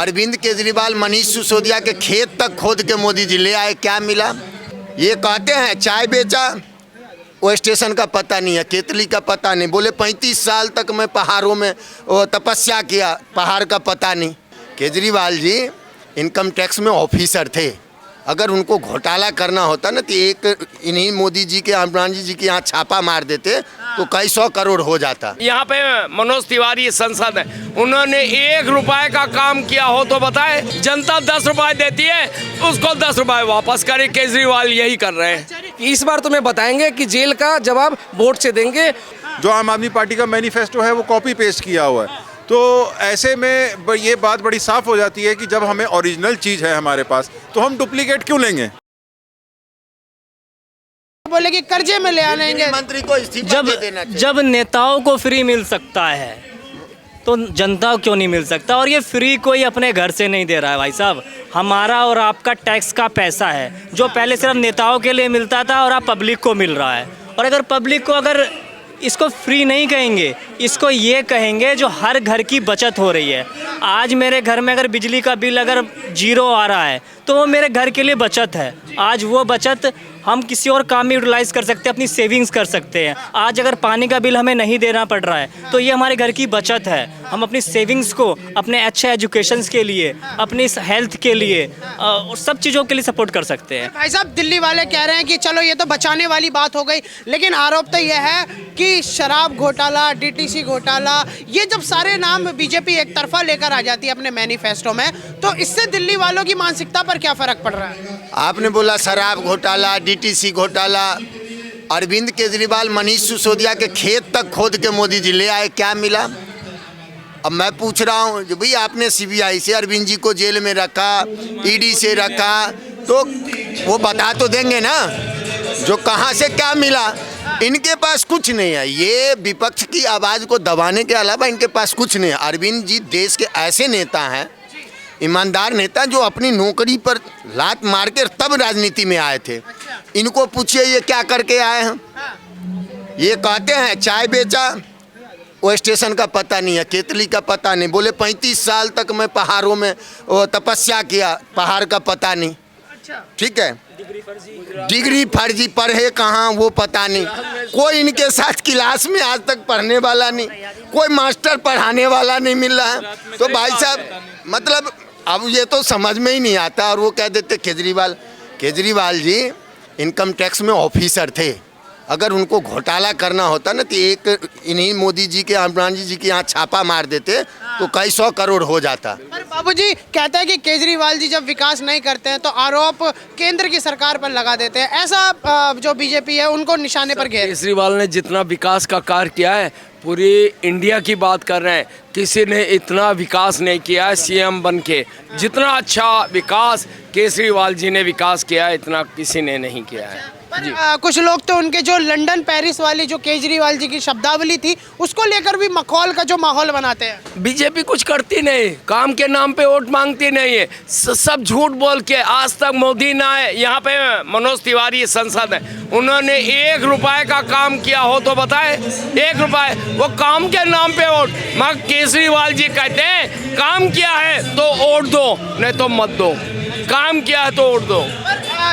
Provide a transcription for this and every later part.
अरविंद केजरीवाल मनीष सिसोदिया के खेत तक खोद के मोदी जी ले आए, क्या मिला? ये कहते हैं चाय बेचा, वो स्टेशन का पता नहीं है, केतली का पता नहीं। बोले 35 साल तक मैं पहाड़ों में तपस्या किया, पहाड़ का पता नहीं। केजरीवाल जी इनकम टैक्स में ऑफिसर थे, अगर उनको घोटाला करना होता ना तो एक इन्हीं मोदी जी के, अमरान जी के यहाँ छापा मार देते तो कई 100 करोड़ हो जाता। यहाँ पे मनोज तिवारी सांसद है, उन्होंने 1 रुपए का काम किया हो तो बताए। जनता 10 रुपए देती है, उसको 10 रुपए वापस करे। केजरीवाल यही कर रहे हैं। इस बार तुम्हें बताएंगे कि जेल का जवाब वोट से देंगे। जो आम आदमी पार्टी का मैनिफेस्टो है वो कॉपी पेस्ट किया हुआ है, तो ऐसे में ये बात बड़ी साफ हो जाती है कि जब हमें ओरिजिनल चीज़ है हमारे पास तो हम डुप्लीकेट क्यों लेंगे। बोले कि कर्जे में ले आएंगे, मंत्री को इस्तीफा दे देना चाहिए। जब नेताओं को फ्री मिल सकता है तो जनता को क्यों नहीं मिल सकता? और ये फ्री कोई अपने घर से नहीं दे रहा है भाई साहब, हमारा और आपका टैक्स का पैसा है जो पहले सिर्फ नेताओं के लिए मिलता था और अब पब्लिक को मिल रहा है। और अगर पब्लिक को अगर इसको फ्री नहीं कहेंगे, इसको ये कहेंगे जो हर घर की बचत हो रही है। आज मेरे घर में अगर बिजली का बिल अगर 0 आ रहा है तो वो मेरे घर के लिए बचत है। आज वो बचत हम किसी और काम में यूटिलाइज कर सकते हैं, अपनी सेविंग्स कर सकते हैं। आज अगर पानी का बिल हमें नहीं देना पड़ रहा है तो ये हमारे घर की बचत है। हम अपनी सेविंग्स को अपने अच्छे एजुकेशन के लिए, अपनी हेल्थ के लिए और सब चीज़ों के लिए सपोर्ट कर सकते हैं। भाई साहब दिल्ली वाले कह रहे हैं कि चलो ये तो बचाने वाली बात हो गई, लेकिन आरोप तो यह है कि शराब घोटाला, डीटीसी घोटाला, ये जब सारे नाम बीजेपी एक तरफा लेकर आ जाती है अपने मैनिफेस्टो में, तो इससे दिल्ली वालों की मानसिकता पर क्या फर्क पड़ रहा है? आपने बोला शराब घोटाला, डीटीसी घोटाला, अरविंद केजरीवाल मनीष सिसोदिया के खेत तक खोद के मोदी जी ले आए, क्या मिला? अब मैं पूछ रहा हूँ जो भाई आपने सीबीआई से अरविंद जी को जेल में रखा, ईडी से रखा, तो वो बता तो देंगे ना जो कहाँ से क्या मिला। इनके पास कुछ नहीं है, ये विपक्ष की आवाज़ को दबाने के अलावा इनके पास कुछ नहीं है। अरविंद जी देश के ऐसे नेता हैं, ईमानदार नेता, जो अपनी नौकरी पर लात मार के तब राजनीति में आए थे। इनको पूछिए ये क्या करके आए हैं। ये कहते हैं चाय बेचा, वो स्टेशन का पता नहीं है, केतली का पता नहीं। बोले 35 साल तक मैं पहाड़ों में तपस्या किया, पहाड़ का पता नहीं। ठीक है, डिग्री फर्जी पढ़े कहाँ वो पता नहीं। कोई इनके साथ क्लास में आज तक पढ़ने वाला नहीं, कोई मास्टर पढ़ाने वाला नहीं मिल रहा है। तो भाई साहब मतलब अब ये तो समझ में ही नहीं आता। और वो कह देते केजरीवाल जी इनकम टैक्स में ऑफिसर थे, अगर उनको घोटाला करना होता ना तो एक इन्हीं मोदी जी के, अमरान जी के यहाँ छापा मार देते तो कई 100 करोड़ हो जाता। पर बाबूजी कहते हैं कि केजरीवाल जी जब विकास नहीं करते हैं तो आरोप केंद्र की सरकार पर लगा देते हैं। ऐसा जो बीजेपी है उनको निशाने पर घेर। केजरीवाल ने जितना विकास का कार्य किया है, पूरी इंडिया की बात कर रहे हैं, किसी ने इतना विकास नहीं किया है सीएम बन के। जितना अच्छा विकास केजरीवाल जी ने विकास किया है, इतना किसी ने नहीं किया है। कुछ लोग तो उनके जो लंदन पेरिस वाली जो केजरीवाल जी की शब्दावली थी उसको लेकर भी मखौल का जो माहौल बनाते हैं। बीजेपी कुछ करती नहीं, काम के नाम पे वोट मांगती नहीं है, सब झूठ बोल के। आज तक मोदी ना है, यहाँ पे मनोज तिवारी सांसद है, उन्होंने 1 रुपए का काम किया हो तो बताए। 1 रुपए, वो काम के नाम पे वोट। मगर केजरीवाल जी कहते हैं काम किया है तो वोट दो, नहीं तो मत दो। काम किया है तो वोट दो।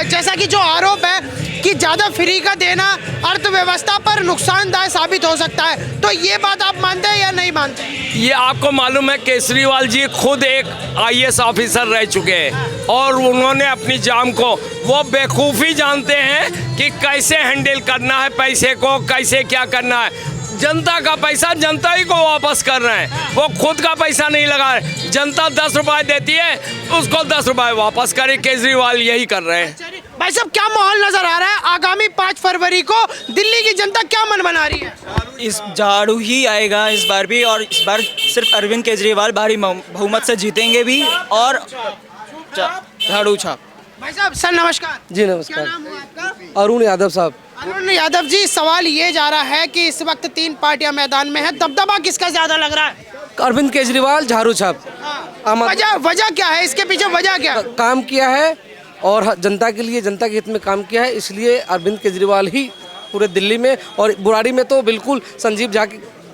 जैसा कि जो आरोप है कि ज्यादा फ्री का देना अर्थव्यवस्था पर नुकसानदायक साबित हो सकता है, तो ये बात आप मानते हैं या नहीं मानते? ये आपको मालूम है केजरीवाल जी खुद एक आईएएस ऑफिसर रह चुके हैं और उन्होंने अपनी जान को वो बेखूफी जानते हैं कि कैसे हैंडल करना है पैसे को, कैसे क्या करना है। जनता का पैसा जनता ही को वापस कर रहे हैं, वो खुद का पैसा नहीं लगा रहे। जनता 10 रुपए देती है, उसको 10 रुपए वापस करे। केजरीवाल यही कर रहे हैं। भाई साहब क्या माहौल नजर आ रहा है? आगामी 5 फरवरी को दिल्ली की जनता क्या मन बना रही है? इस झाड़ू ही आएगा इस बार भी, और इस बार सिर्फ अरविंद केजरीवाल भारी बहुमत से जीतेंगे भी, और झाड़ू छाप। भाई साहब सर नमस्कार। जी नमस्कार। क्या नाम हुआ आपका? अरुण यादव साहब। अरुण यादव जी, सवाल ये जा रहा है कि इस वक्त 3 पार्टियां मैदान में हैं, दबदबा किसका ज्यादा लग रहा है? अरविंद केजरीवाल, झाड़ू छाप। वजह क्या है इसके पीछे, वजह क्या? काम किया है और जनता के लिए, जनता के हित में काम किया है, इसलिए अरविंद केजरीवाल ही पूरे दिल्ली में। और बुराड़ी में तो बिल्कुल संजीव झा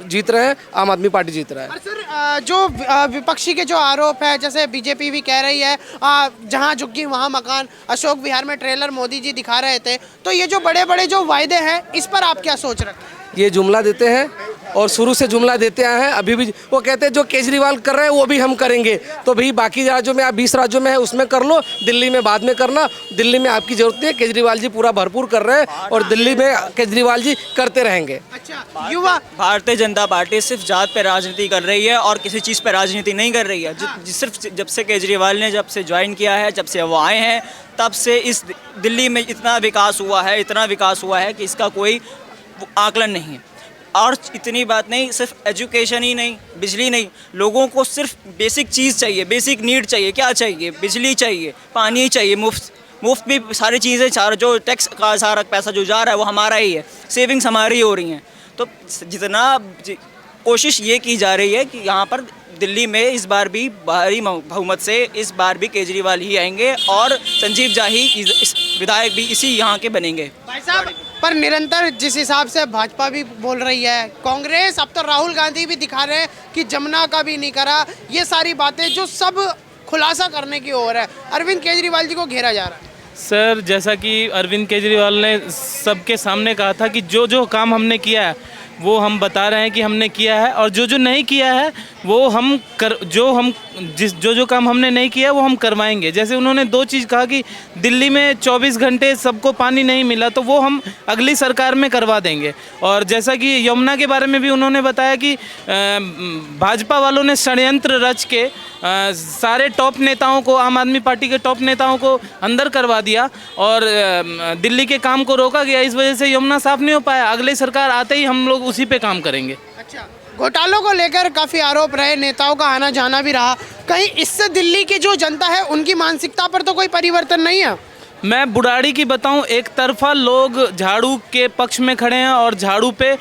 जीत रहे हैं, आम आदमी पार्टी जीत रहा है। और सर जो विपक्षी के जो आरोप है, जैसे बीजेपी भी कह रही है जहां झुग्गी वहां मकान, अशोक विहार में ट्रेलर मोदी जी दिखा रहे थे, तो ये जो बड़े बड़े जो वायदे हैं इस पर आप क्या सोच रखते हैं? ये जुमला देते हैं और शुरू से जुमला देते आए हैं। अभी भी वो कहते हैं जो केजरीवाल कर रहे हैं वो भी हम करेंगे। तो भाई बाकी राज्यों में, आप 20 राज्यों में है उसमें कर लो, दिल्ली में बाद में करना। दिल्ली में आपकी जरूरत नहीं है, केजरीवाल जी पूरा भरपूर कर रहे हैं और दिल्ली में केजरीवाल जी करते रहेंगे। अच्छा, युवा भारतीय जनता पार्टी सिर्फ जात पे राजनीति कर रही है और किसी चीज़ पे राजनीति नहीं कर रही है। सिर्फ जब से केजरीवाल ने जब से ज्वाइन किया है, जब से वो आए हैं, तब से इस दिल्ली में इतना विकास हुआ है कि इसका कोई आकलन नहीं है। और इतनी बात नहीं, सिर्फ एजुकेशन ही नहीं, बिजली नहीं, लोगों को सिर्फ बेसिक चीज़ चाहिए, बेसिक नीड चाहिए। क्या चाहिए? बिजली चाहिए, पानी चाहिए, मुफ्त भी सारी चीज़ें, सारा जो टैक्स का सारा पैसा जो जा रहा है वो हमारा ही है, सेविंग्स हमारी हो रही हैं। तो जितना कोशिश ये की जा रही है कि यहाँ पर दिल्ली में इस बार भी भारी बहुमत से इस बार भी केजरीवाल ही आएंगे और संजीव जाही इस विधायक भी इसी यहाँ के बनेंगे। भाई साहब, पर निरंतर जिस हिसाब से भाजपा भी बोल रही है, कांग्रेस, अब तो राहुल गांधी भी दिखा रहे हैं कि जमुना का भी नहीं करा, ये सारी बातें जो सब खुलासा करने की ओर है, अरविंद केजरीवाल जी को घेरा जा रहा है। सर, जैसा कि अरविंद केजरीवाल ने सबके सामने कहा था कि जो जो काम हमने किया है वो हम बता रहे हैं कि हमने किया है, और जो जो नहीं किया है वो जो काम हमने नहीं किया वो हम करवाएंगे। जैसे उन्होंने 2 चीज़ कहा कि दिल्ली में 24 घंटे सबको पानी नहीं मिला, तो वो हम अगली सरकार में करवा देंगे। और जैसा कि यमुना के बारे में भी उन्होंने बताया कि भाजपा वालों ने षड्यंत्र रच के सारे टॉप नेताओं को, आम आदमी पार्टी के टॉप नेताओं को अंदर करवा दिया और दिल्ली के काम को रोका गया। इस वजह से यमुना साफ नहीं हो पाया। अगली सरकार आते ही हम लोग उसी पे काम करेंगे। अच्छा, घोटालों को लेकर काफ़ी आरोप रहे, नेताओं का आना जाना भी रहा, कहीं इससे दिल्ली की जो जनता है उनकी मानसिकता पर तो कोई परिवर्तन नहीं है? मैं बुढ़ाड़ी की बताऊं, एक तरफा लोग झाड़ू के पक्ष में खड़े हैं और झाड़ू पे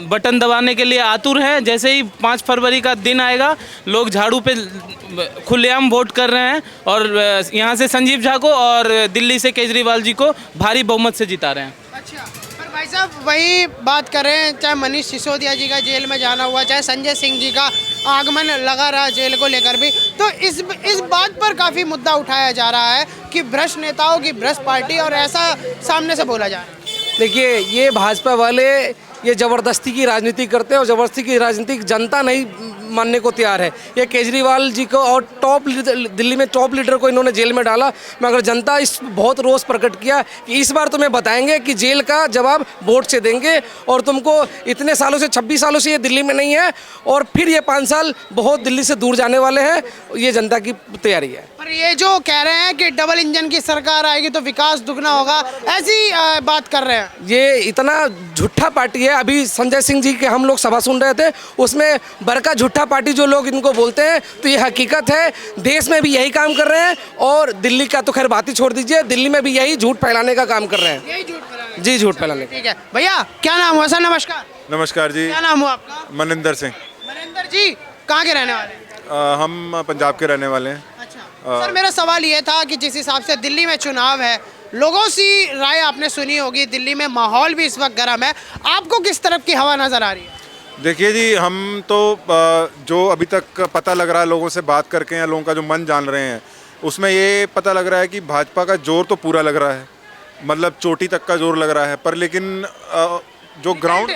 बटन दबाने के लिए आतुर हैं। जैसे ही 5 फरवरी का दिन आएगा, लोग झाड़ू पे खुलेआम वोट कर रहे हैं और यहाँ से संजीव झा को और दिल्ली से केजरीवाल जी को भारी बहुमत से जिता रहे हैं। अच्छा, पर भाई साहब वही बात करें, चाहे मनीष सिसोदिया जी का जेल में जाना हुआ, चाहे संजय सिंह जी का आगमन लगा रहा जेल को लेकर भी, तो इस बात पर काफ़ी मुद्दा उठाया जा रहा है कि भ्रष्ट नेताओं की भ्रष्ट पार्टी, और ऐसा सामने से बोला जा रहा है। देखिए, ये भाजपा वाले ये ज़बरदस्ती की राजनीति करते हैं और ज़बरदस्ती की राजनीति जनता नहीं मानने को तैयार है। ये केजरीवाल जी को और दिल्ली में टॉप लीडर को इन्होंने जेल में डाला, मगर जनता इस बहुत रोष प्रकट किया कि इस बार तुम्हें बताएंगे कि जेल का जवाब वोट से देंगे, और तुमको इतने सालों से 26 सालों से ये दिल्ली में नहीं है और फिर ये 5 साल बहुत दिल्ली से दूर जाने वाले हैं। ये जनता की तैयारी है। पर ये जो कह रहे हैं कि डबल इंजन की सरकार आएगी तो विकास दुगना होगा, ऐसी बात कर रहे हैं। ये इतना झूठा पार्टी है। अभी संजय सिंह जी के हम लोग सभा सुन रहे थे, उसमें बड़का झूठा पार्टी जो लोग इनको बोलते हैं, तो ये हकीकत है। देश में भी यही काम कर रहे हैं और दिल्ली का तो खैर बात ही छोड़ दीजिए, दिल्ली में भी यही झूठ फैलाने का काम कर रहे हैं। यही झूठ फैलाने। जी, झूठ फैलाने। ठीक है भैया, क्या नाम हुआ सर? नमस्कार। नमस्कार जी। क्या नाम हुआ आपका? मनिंदर सिंह। मनिंदर जी, कहाँ के रहने वाले हैं? हम पंजाब के रहने वाले हैं। अच्छा सर, मेरा सवाल ये था कि जिस हिसाब से दिल्ली में चुनाव है, लोगों की राय आपने सुनी होगी, दिल्ली में माहौल भी इस वक्त गर्म है, आपको किस तरफ की हवा नजर आ रही है? देखिए जी, हम तो जो अभी तक पता लग रहा है लोगों से बात करके या लोगों का जो मन जान रहे हैं, उसमें ये पता लग रहा है कि भाजपा का जोर तो पूरा लग रहा है, मतलब चोटी तक का जोर लग रहा है, पर लेकिन जो ग्राउंड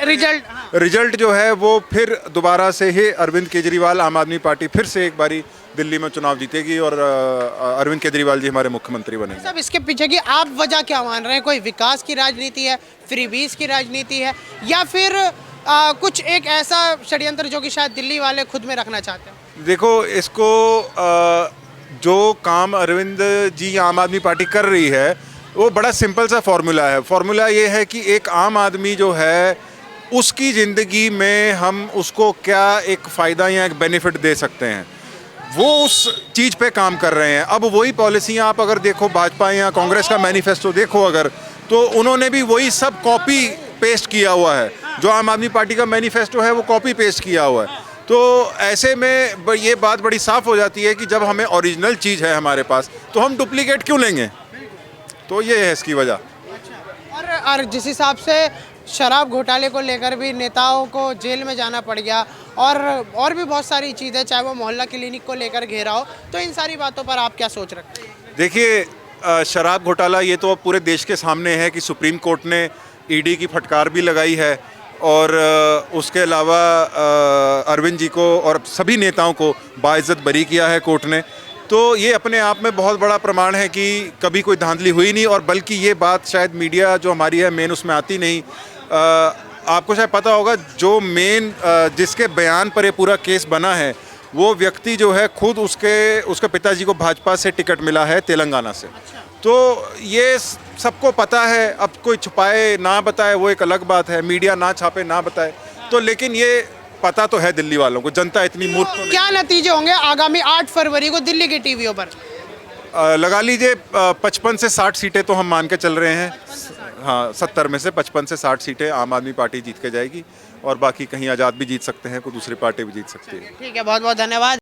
रिजल्ट जो है वो फिर दोबारा से ही अरविंद केजरीवाल, आम आदमी पार्टी फिर से एक बारी दिल्ली में चुनाव जीतेगी और अरविंद केजरीवाल जी हमारे मुख्यमंत्री बनेंगे। साहब, इसके पीछे की आप वजह क्या मान रहे हैं? कोई विकास की राजनीति है, फ्रीबीज की राजनीति है, या फिर कुछ एक ऐसा षड्यंत्र जो कि शायद दिल्ली वाले खुद में रखना चाहते हैं? देखो, इसको जो काम अरविंद जी आम आदमी पार्टी कर रही है वो बड़ा सिंपल सा फॉर्मूला है। फॉर्मूला ये है कि एक आम आदमी जो है उसकी ज़िंदगी में हम उसको क्या एक फ़ायदा या एक बेनिफिट दे सकते हैं, वो उस चीज़ पे काम कर रहे हैं। अब वही पॉलिसियाँ आप अगर देखो, भाजपा या कांग्रेस का मैनिफेस्टो देखो अगर, तो उन्होंने भी वही सब कॉपी पेस्ट किया हुआ है। जो आम आदमी पार्टी का मैनिफेस्टो है वो कॉपी पेस्ट किया हुआ है। तो ऐसे में ये बात बड़ी साफ़ हो जाती है कि जब हमें ओरिजिनल चीज़ है हमारे पास, तो हम डुप्लीकेट क्यों लेंगे? तो ये है इसकी वजह। और जिस हिसाब से शराब घोटाले को लेकर भी नेताओं को जेल में जाना पड़ गया और भी बहुत सारी चीज़ें, चाहे वो मोहल्ला क्लिनिक को लेकर घेरा हो, तो इन सारी बातों पर आप क्या सोच रखते हैं? देखिए शराब घोटाला ये तो अब पूरे देश के सामने है कि सुप्रीम कोर्ट ने ईडी की फटकार भी लगाई है और उसके अलावा अरविंद जी को और सभी नेताओं को बाइज्जत बरी किया है कोर्ट ने। तो ये अपने आप में बहुत बड़ा प्रमाण है कि कभी कोई धांधली हुई नहीं, और बल्कि ये बात शायद मीडिया जो हमारी है मेन उसमें आती नहीं। आपको शायद पता होगा जो मेन जिसके बयान पर ये पूरा केस बना है वो व्यक्ति जो है खुद उसके पिताजी को भाजपा से टिकट मिला है तेलंगाना से। तो ये सबको पता है, अब कोई छुपाए ना बताए वो एक अलग बात है, मीडिया ना छापे ना बताए, तो लेकिन ये पता तो है दिल्ली वालों को, जनता इतनी मूर्ख तो नहीं। क्या नतीजे होंगे आगामी 8 फरवरी को दिल्ली की टीवियों पर? लगा लीजिए 55 से 60 सीटें तो हम मान के चल रहे हैं। हाँ, 70 में से 55 से 60 सीटें आम आदमी पार्टी जीत के जाएगी, और बाकी कहीं आज़ाद भी जीत सकते हैं, कोई दूसरी पार्टी भी जीत सकती है। ठीक है, बहुत बहुत धन्यवाद।